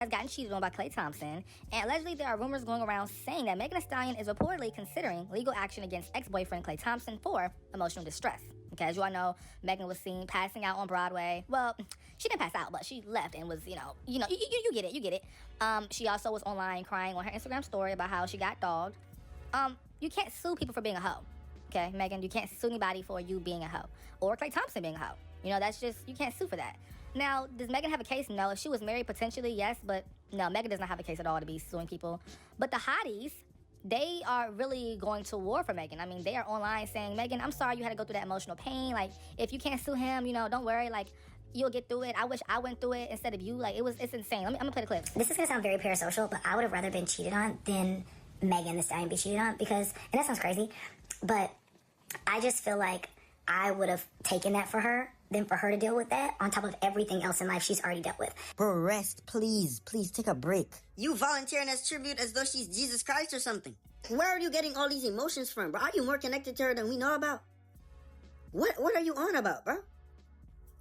has gotten cheated on by Klay Thompson, and allegedly there are rumors going around saying that Megan Thee Stallion is reportedly considering legal action against ex-boyfriend Klay Thompson for emotional distress. Okay, as you all know, Megan was seen passing out on Broadway. Well, she didn't pass out, but she left and was, you get it. She also was online crying on her Instagram story about how she got dogged. You can't sue people for being a hoe. Okay, Megan, you can't sue anybody for you being a hoe or Klay Thompson being a hoe. That's just, you can't sue for that. Now, does Megan have a case? No. If she was married, potentially, yes, but no, Megan does not have a case at all to be suing people. But the hotties, they are really going to war for Megan. I mean, they are online saying, Megan, I'm sorry you had to go through that emotional pain. Like, if you can't sue him, don't worry. Like, you'll get through it. I wish I went through it instead of you. Like, it's insane. I'm gonna play the clip. This is gonna sound very parasocial, but I would have rather been cheated on than Megan Thee Stallion be cheated on because, and that sounds crazy, but I just feel like I would have taken that for her than for her to deal with that on top of everything else in life she's already dealt with. Bro, rest, please. Please take a break. You volunteering as tribute as though she's Jesus Christ or something. Where are you getting all these emotions from, bro? Are you more connected to her than we know about? What are you on about, bro?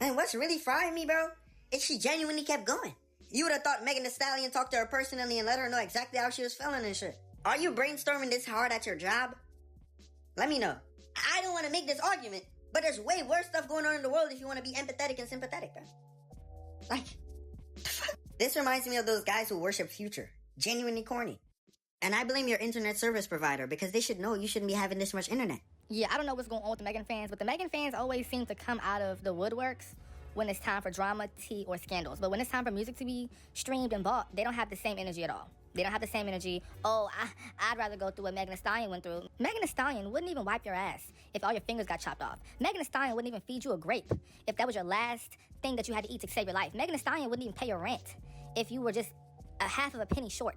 And what's really frying me, bro, is she genuinely kept going. You would have thought Megan Thee Stallion talked to her personally and let her know exactly how she was feeling and shit. Are you brainstorming this hard at your job? Let me know. I don't want to make this argument, but there's way worse stuff going on in the world if you want to be empathetic and sympathetic, bro. Like, this reminds me of those guys who worship Future. Genuinely corny. And I blame your internet service provider because they should know you shouldn't be having this much internet. Yeah, I don't know what's going on with the Megan fans, but the Megan fans always seem to come out of the woodworks when it's time for drama, tea, or scandals. But when it's time for music to be streamed and bought, they don't have the same energy at all. They don't have the same energy. Oh, I'd rather go through what Megan Thee Stallion went through. Megan Thee Stallion wouldn't even wipe your ass if all your fingers got chopped off. Megan Thee Stallion wouldn't even feed you a grape if that was your last thing that you had to eat to save your life. Megan Thee Stallion wouldn't even pay your rent if you were just a half of a penny short.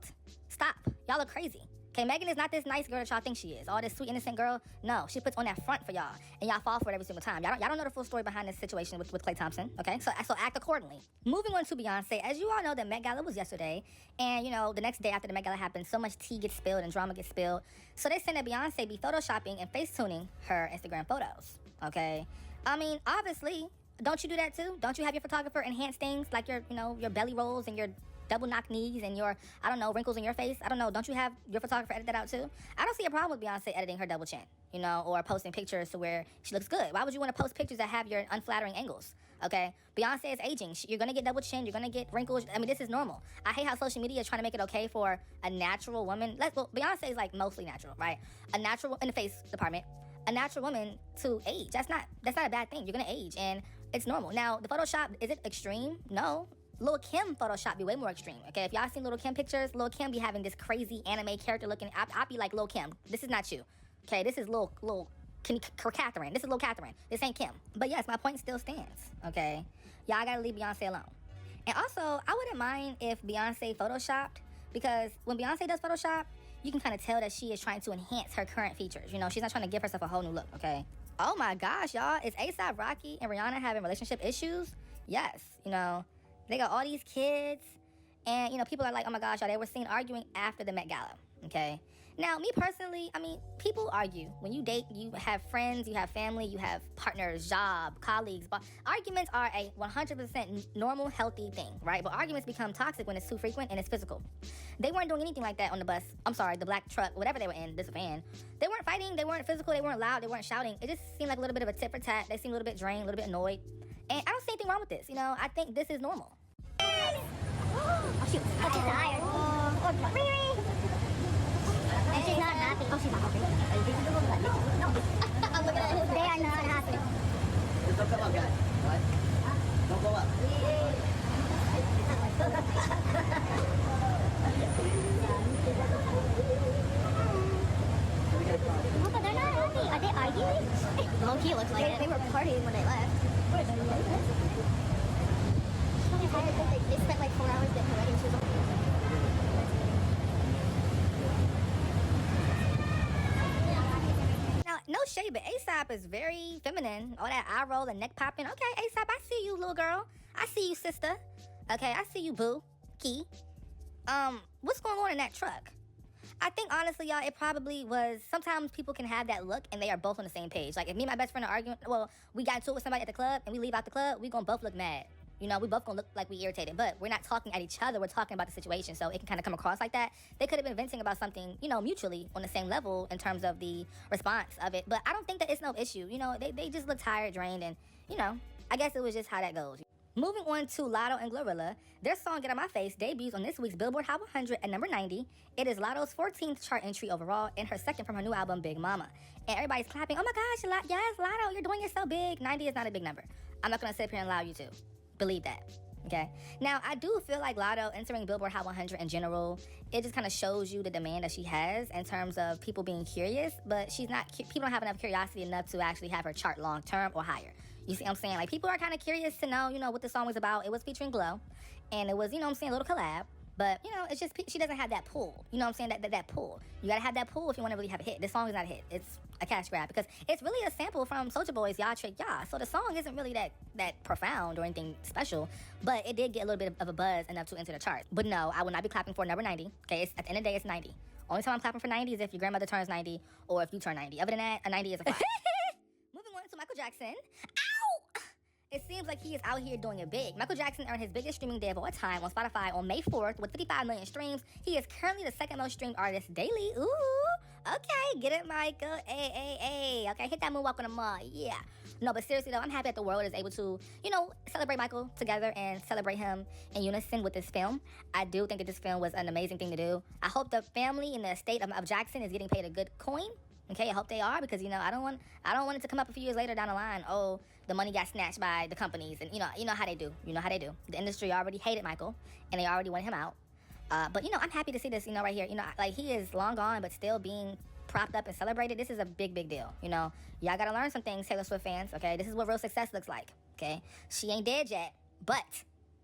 Stop. Y'all are crazy. Okay, Megan is not this nice girl that y'all think she is. All this sweet, innocent girl. No, she puts on that front for y'all. And y'all fall for it every single time. Y'all don't know the full story behind this situation with Klay Thompson. Okay, so act accordingly. Moving on to Beyonce. As you all know, the Met Gala was yesterday. And, the next day after the Met Gala happened, so much tea gets spilled and drama gets spilled. So they said that Beyonce be photoshopping and face-tuning her Instagram photos. Okay? I mean, obviously, don't you do that too? Don't you have your photographer enhance things like your belly rolls and your double knock knees and your, wrinkles in your face? I don't know. Don't you have your photographer edit that out too? I don't see a problem with Beyonce editing her double chin, or posting pictures to where she looks good. Why would you want to post pictures that have your unflattering angles? Okay? Beyonce is aging. You're going to get double chin. You're going to get wrinkles. I mean, this is normal. I hate how social media is trying to make it okay for a natural woman. Beyonce is like mostly natural, right? A natural, in the face department, a natural woman to age. That's not a bad thing. You're going to age and it's normal. Now, the Photoshop, is it extreme? No. Lil' Kim Photoshop be way more extreme, okay? If y'all seen Lil' Kim pictures, Lil' Kim be having this crazy anime character looking. I be like, Lil' Kim, this is not you, okay? This is Lil' Catherine. This is Lil' Catherine. This ain't Kim. But yes, my point still stands, okay? Y'all gotta leave Beyonce alone. And also, I wouldn't mind if Beyonce Photoshopped, because when Beyonce does Photoshop, you can kind of tell that she is trying to enhance her current features. She's not trying to give herself a whole new look, okay? Oh my gosh, y'all, is A$AP Rocky and Rihanna having relationship issues? Yes, they got all these kids, and, people are like, oh my gosh, y'all, they were seen arguing after the Met Gala, okay? Now, me personally, I mean, people argue. When you date, you have friends, you have family, you have partners, job, colleagues. But arguments are a 100% normal, healthy thing, right? But arguments become toxic when it's too frequent and it's physical. They weren't doing anything like that on the bus. I'm sorry, the black truck, whatever they were in, this van. They weren't fighting, they weren't physical, they weren't loud, they weren't shouting. It just seemed like a little bit of a tit for tat. They seemed a little bit drained, a little bit annoyed. And I don't see anything wrong with this. I think this is normal. Oh, shoot. Oh, she's tired. Oh, really? And she's not happy. Oh, she's not happy. I'm looking at it. They are not happy. Don't come up, guys. What? Don't go up. Oh, but they're not happy. Are they arguing? Low-key looks like it. They were partying when they left. They spent like 4 hours getting ready. She was Now, no shade, but A$AP is very feminine. All that eye roll and neck popping. Okay, A$AP, I see you, little girl. I see you, sister. Okay, I see you, boo. Key. What's going on in that truck? I think, honestly, y'all, it probably was, sometimes people can have that look and they are both on the same page. Like, if me and my best friend are arguing, well, we got into it with somebody at the club and we leave out the club, we gonna both look mad. You know, we both gonna look like we irritated, but we're not talking at each other. We're talking about the situation, so it can kind of come across like that. They could have been venting about something, you know, mutually on the same level in terms of the response of it. But I don't think that it's no issue. You know, they just look tired, drained, and, you know, I guess it was just how that goes. Moving on to Latto and Glorilla, their song Get On My Face debuts on this week's Billboard Hot 100 at number 90. It is Latto's 14th chart entry overall and her second from her new album, Big Mama. And everybody's clapping, oh my gosh, yes, Latto, you're doing it so big. 90 is not a big number. I'm not going to sit here and allow you to. Believe that. Okay. Now, I do feel like Latto entering Billboard Hot 100 in general, it just kind of shows you the demand that she has in terms of people being curious, but people don't have enough curiosity enough to actually have her chart long term or higher. You see what I'm saying? Like, people are kind of curious to know, you know, what the song was about. It was featuring Glow, and it was, you know what I'm saying, a little collab. But, you know, it's just, she doesn't have that pull. You know what I'm saying? That pull. You got to have that pull if you want to really have a hit. This song is not a hit. It's a cash grab because it's really a sample from Soulja Boy's Y'all Trick Ya. So the song isn't really that profound or anything special, but it did get a little bit of a buzz enough to enter the chart. But no, I will not be clapping for number 90. Okay, at the end of the day, it's 90. Only time I'm clapping for 90 is if your grandmother turns 90 or if you turn 90. Other than that, a 90 is a 5. Moving on to Michael Jackson. Ow! It seems like he is out here doing it big. Michael Jackson earned his biggest streaming day of all time on Spotify on May 4th with 55 million streams. He is currently the second most streamed artist daily. Ooh, okay, get it, Michael. Hey. Okay, hit that moonwalk on the mall. Yeah. No, but seriously though, I'm happy that the world is able to, you know, celebrate Michael together and celebrate him in unison with this film. I do think that this film was an amazing thing to do. I hope the family and the estate of Jackson is getting paid a good coin. Okay, I hope they are because, you know, I don't want it to come up a few years later down the line. Oh, the money got snatched by the companies, and you know how they do. You know how they do. The industry already hated Michael, and they already wanted him out. But you know, I'm happy to see this. You know, right here. You know, like he is long gone, but still being propped up and celebrated. This is a big deal. You know, y'all gotta learn some things, Taylor Swift fans. Okay, this is what real success looks like. Okay, she ain't dead yet, but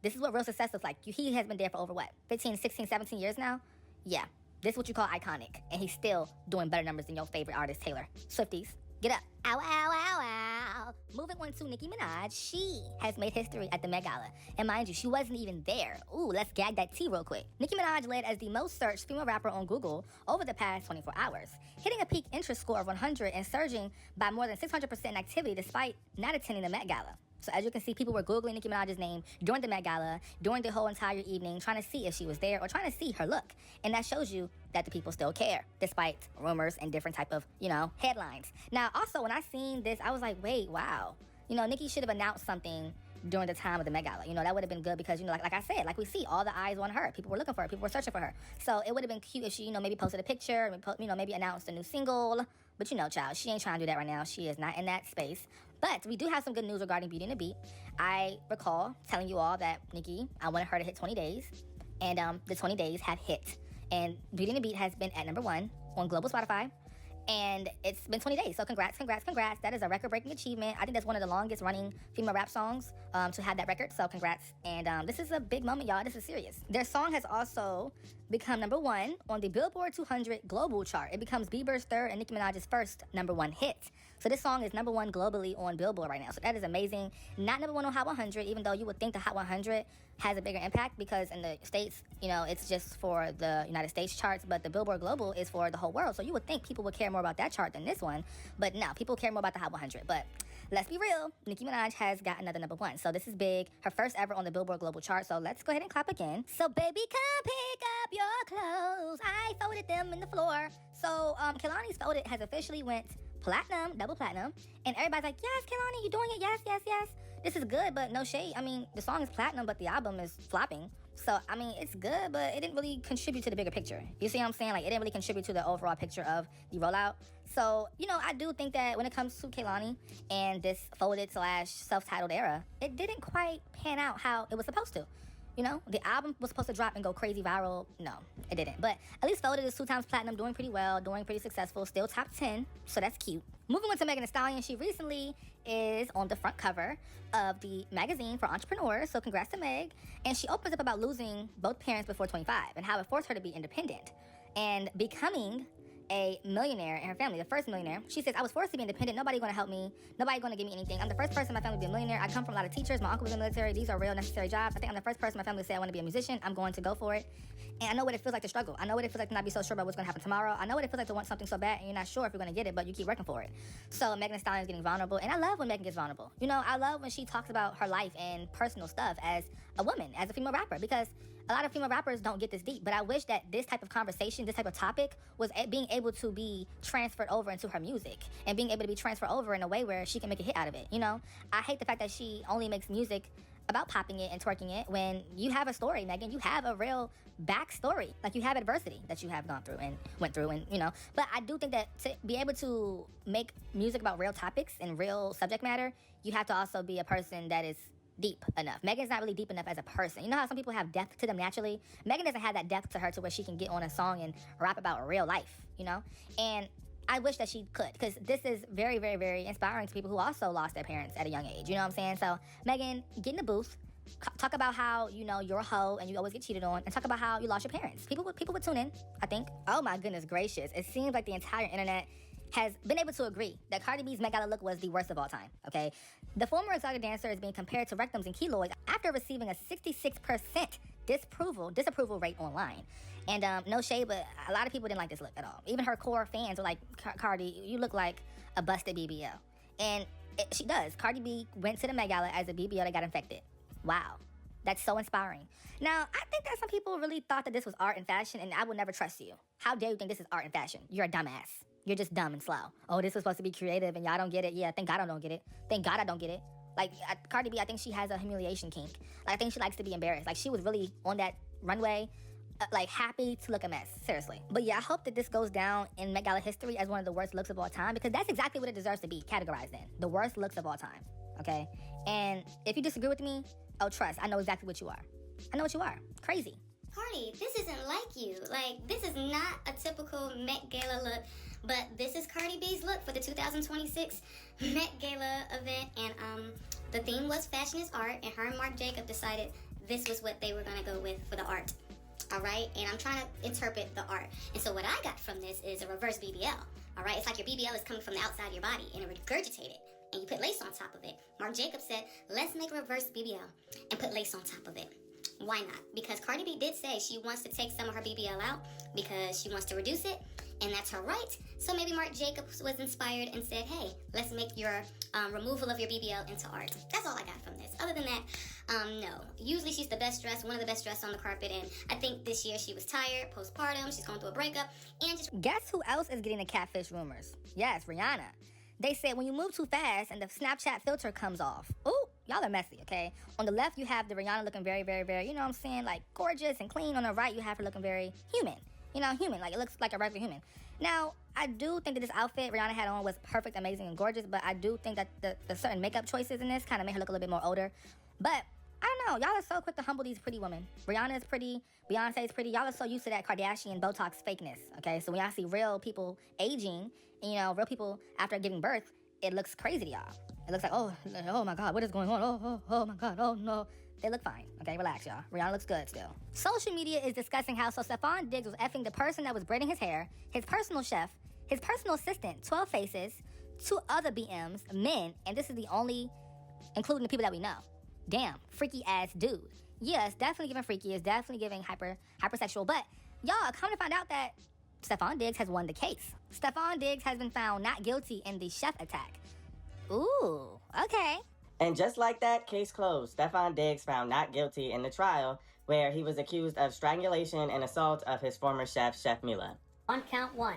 this is what real success looks like. He has been there for over what, 15, 16, 17 years now. Yeah. This is what you call iconic, and he's still doing better numbers than your favorite artist, Taylor. Swifties, get up. Ow, ow, ow, ow. Moving on to Nicki Minaj, she has made history at the Met Gala. And mind you, she wasn't even there. Ooh, let's gag that tea real quick. Nicki Minaj led as the most searched female rapper on Google over the past 24 hours, hitting a peak interest score of 100 and surging by more than 600% activity despite not attending the Met Gala. So as you can see, people were Googling Nicki Minaj's name during the Met Gala, during the whole entire evening, trying to see if she was there or trying to see her look. And that shows you that the people still care, despite rumors and different type of, you know, headlines. Now, also, when I seen this, I was like, wait, wow. You know, Nicki should have announced something during the time of the Met Gala. You know, that would have been good because, you know, like I said, like we see all the eyes on her. People were looking for her. People were searching for her. So it would have been cute if she, you know, maybe posted a picture, you know, maybe announced a new single. But, you know, child, she ain't trying to do that right now. She is not in that space. But we do have some good news regarding Beauty and the Beat. I recall telling you all that Nicki, I wanted her to hit 20 days. And the 20 days have hit. And Beauty and the Beat has been at number 1 on global Spotify. And it's been 20 days. So congrats. That is a record-breaking achievement. I think that's one of the longest running female rap songs to have that record. So congrats. And this is a big moment, y'all. This is serious. Their song has also become number 1 on the Billboard 200 global chart. It becomes Bieber's third and Nicki Minaj's first number 1 hit. So this song is number 1 globally on Billboard right now. So that is amazing. Not number 1 on Hot 100, even though you would think the Hot 100 has a bigger impact because in the States, you know, it's just for the United States charts, but the Billboard Global is for the whole world. So you would think people would care more about that chart than this one. But no, people care more about the Hot 100. But let's be real, Nicki Minaj has got another number 1. So this is big, her first ever on the Billboard Global chart. So let's go ahead and clap again. So baby, come pick up your clothes. I folded them in the floor. So Kehlani's Folded has officially went platinum, double platinum. And everybody's like, yes, Kehlani, you doing it? Yes. This is good, but no shade. I mean, the song is platinum, but the album is flopping. So, I mean, it's good, but it didn't really contribute to the bigger picture. You see what I'm saying? Like, it didn't really contribute to the overall picture of the rollout. So, you know, I do think that when it comes to Kehlani and this folded / self-titled era, it didn't quite pan out how it was supposed to. You know, the album was supposed to drop and go crazy viral. No, it didn't. But at least Folded is 2 times platinum, doing pretty well, doing pretty successful, still top 10. So that's cute. Moving on to Megan Thee Stallion, she recently is on the front cover of the magazine for entrepreneurs. So congrats to Meg. And she opens up about losing both parents before 25 and how it forced her to be independent and becoming a millionaire in her family, the first millionaire. She says, I was forced to be independent. Nobody going to help me. Nobody going to give me anything. I'm the first person in my family to be a millionaire. I come from a lot of teachers. My uncle was in the military. These are real necessary jobs. I think I'm the first person in my family to say I want to be a musician. I'm going to go for it. And I know what it feels like to struggle. I know what it feels like to not be so sure about what's going to happen tomorrow. I know what it feels like to want something so bad and you're not sure if you're going to get it, but you keep working for it. So Megan Thee Stallion is getting vulnerable. And I love when Megan gets vulnerable. You know, I love when she talks about her life and personal stuff as a woman, as a female rapper, because a lot of female rappers don't get this deep. But I wish that this type of conversation, this type of topic was being able to be transferred over into her music and being able to be transferred over in a way where she can make a hit out of it. You know, I hate the fact that she only makes music about popping it and twerking it when you have a story, Megan. You have a real backstory. Like, you have adversity that you have gone through and went through, and, you know. But I do think that to be able to make music about real topics and real subject matter, you have to also be a person that is deep enough. Megan's not really deep enough as a person. You know how some people have depth to them naturally? Megan doesn't have that depth to her to where she can get on a song and rap about real life, you know? And I wish that she could, because this is very, very, very inspiring to people who also lost their parents at a young age. You know what I'm saying? So, Megan, get in the booth. Talk about how, you know, you're a hoe and you always get cheated on, and talk about how you lost your parents. People would tune in, I think. Oh my goodness gracious. It seems like the entire internet has been able to agree that Cardi B's Met Gala look was the worst of all time, okay? The former exotic dancer is being compared to rectums and keloids after receiving a 66% disapproval rate online. And no shade, but a lot of people didn't like this look at all. Even her core fans were like, Cardi, you look like a busted BBL. And she does. Cardi B went to the Met Gala as a BBL that got infected. Wow. That's so inspiring. Now, I think that some people really thought that this was art and fashion, and I would never trust you. How dare you think this is art and fashion? You're a dumbass. You're just dumb and slow. Oh, this was supposed to be creative and y'all don't get it. Yeah, thank God I don't get it. Thank God I don't get it. Like, Cardi B, I think she has a humiliation kink. Like, I think she likes to be embarrassed. Like, she was really on that runway, like, happy to look a mess. Seriously. But yeah, I hope that this goes down in Met Gala history as one of the worst looks of all time, because that's exactly what it deserves to be categorized in. The worst looks of all time. Okay? And if you disagree with me, oh, trust, I know exactly what you are. I know what you are. Crazy. Cardi, this isn't like you. Like, this is not a typical Met Gala look. But this is Cardi B's look for the 2026 Met Gala event, and the theme was fashion is art, and her and Marc Jacob decided this was what they were going to go with for the art. All right, and I'm trying to interpret the art. And so what I got from this is a reverse BBL. All right, it's like your BBL is coming from the outside of your body, and it regurgitated, and you put lace on top of it. Marc Jacob said, let's make a reverse BBL and put lace on top of it. Why not? Because Cardi B did say she wants to take some of her BBL out because she wants to reduce it, and that's her right. So maybe Marc Jacobs was inspired and said, hey, let's make your removal of your BBL into art. That's all I got from this. Other than that, no. Usually she's the best dressed, one of the best dressed on the carpet, and I think this year she was tired, postpartum, she's going through a breakup, and just... Guess who else is getting the catfish rumors? Yes, Rihanna. They said when you move too fast and the Snapchat filter comes off. Ooh, y'all are messy, okay? On the left, you have the Rihanna looking very, very, very, you know what I'm saying, like gorgeous and clean. On the right, you have her looking very human. You know, human, like it looks like a regular human. Now, I do think that this outfit Rihanna had on was perfect, amazing, and gorgeous, but I do think that the certain makeup choices in this kind of made her look a little bit more older. But I don't know, y'all are so quick to humble these pretty women. Rihanna is pretty, Beyonce is pretty. Y'all are so used to that Kardashian Botox fakeness, okay? So when y'all see real people aging, and, you know, real people after giving birth, it looks crazy to y'all. It looks like, oh my God, what is going on? Oh my God, oh no. They look fine, okay? Relax, y'all. Rihanna looks good still. Social media is discussing how Stefan Diggs was effing the person that was braiding his hair, his personal chef, his personal assistant, 12 Faces, 2 other BMs, men, and this is the only, including the people that we know. Damn, freaky ass dude. Yeah, it's definitely giving freaky. It's definitely giving hypersexual. But y'all, come to find out that Stefan Diggs has won the case. Stefan Diggs has been found not guilty in the chef attack. Ooh, okay. And just like that, case closed. Stefan Diggs found not guilty in the trial where he was accused of strangulation and assault of his former chef, Chef Mila. On count 1,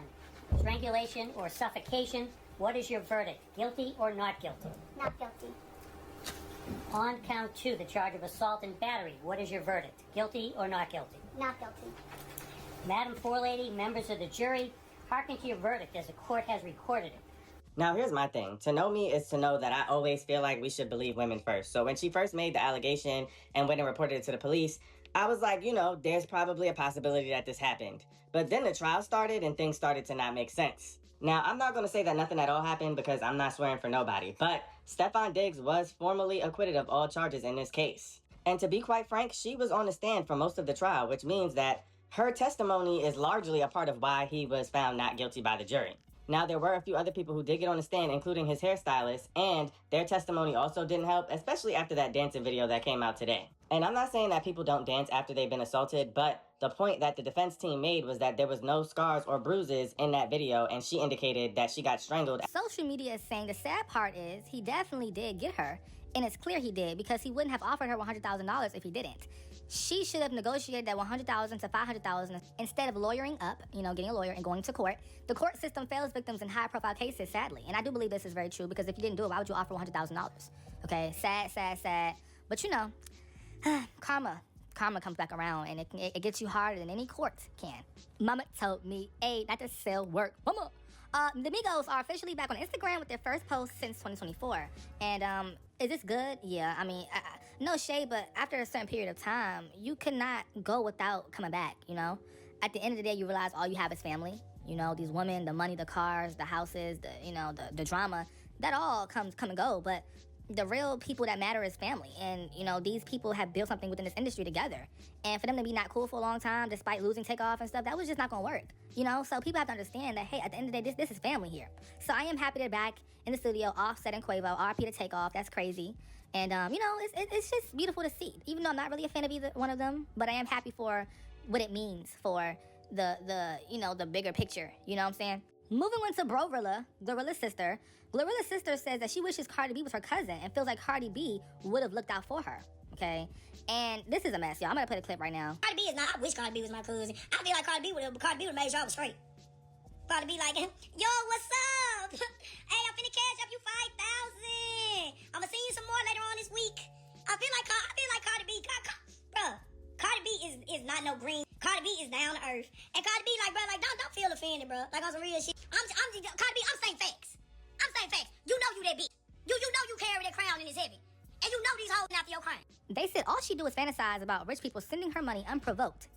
strangulation or suffocation, what is your verdict? Guilty or not guilty? Not guilty. On count 2, the charge of assault and battery, what is your verdict? Guilty or not guilty? Not guilty. Madam Forelady, members of the jury, hearken to your verdict as the court has recorded it. Now, here's my thing. To know me is to know that I always feel like we should believe women first. So when she first made the allegation and went and reported it to the police, I was like, you know, there's probably a possibility that this happened. But then the trial started and things started to not make sense. Now, I'm not going to say that nothing at all happened because I'm not swearing for nobody, but Stefan Diggs was formally acquitted of all charges in this case. And to be quite frank, she was on the stand for most of the trial, which means that her testimony is largely a part of why he was found not guilty by the jury. Now, there were a few other people who did get on the stand, including his hairstylist, and their testimony also didn't help, especially after that dancing video that came out today. And I'm not saying that people don't dance after they've been assaulted, but the point that the defense team made was that there was no scars or bruises in that video, and she indicated that she got strangled. Social media is saying the sad part is he definitely did get her, and it's clear he did because he wouldn't have offered her $100,000 if he didn't. She should have negotiated that $100,000 to $500,000 instead of lawyering up, getting a lawyer and going to court. The court system fails victims in high-profile cases, sadly, and I do believe this is very true because if you didn't do it, why would you offer $100,000? Okay, sad, sad, sad. But karma comes back around, and it gets you harder than any court can. Mama told me, hey, not to sell work, mama. The Migos are officially back on Instagram with their first post since 2024. And is this good? Yeah, I mean, no shade, but after a certain period of time, you cannot go without coming back, At the end of the day, you realize all you have is family. These women, the money, the cars, the houses, the drama, that all come and go. But the real people that matter is family. And, these people have built something within this industry together. And for them to be not cool for a long time, despite losing Takeoff and stuff, that was just not going to work. So people have to understand that, hey, at the end of the day, this is family here. So I am happy they're back in the studio, Offset and Quavo, RP to Takeoff. That's crazy. And, it's just beautiful to see. Even though I'm not really a fan of either one of them, but I am happy for what it means for the bigger picture. You know what I'm saying? Moving on to Glorilla's sister. Glorilla's sister says that she wishes Cardi B was her cousin and feels like Cardi B would have looked out for her. Okay? And this is a mess, y'all. I'm gonna play the clip right now. Cardi B is not. I wish Cardi B was my cousin. I feel like Cardi B would have made sure I was straight. Cardi B like, yo, what's up? Hey, I'm finna cash up you 5,000. I'ma see you some more later on this week. I feel like Cardi B, bruh. Cardi B is not no green. Cardi B is down to earth. And Cardi B don't feel offended, bro. Like on some real shit. Cardi B, I'm saying facts. You know you that bitch. You know you carry that crown in this heaven. And you know these hoes after your crime. They said all she do is fantasize about rich people sending her money unprovoked.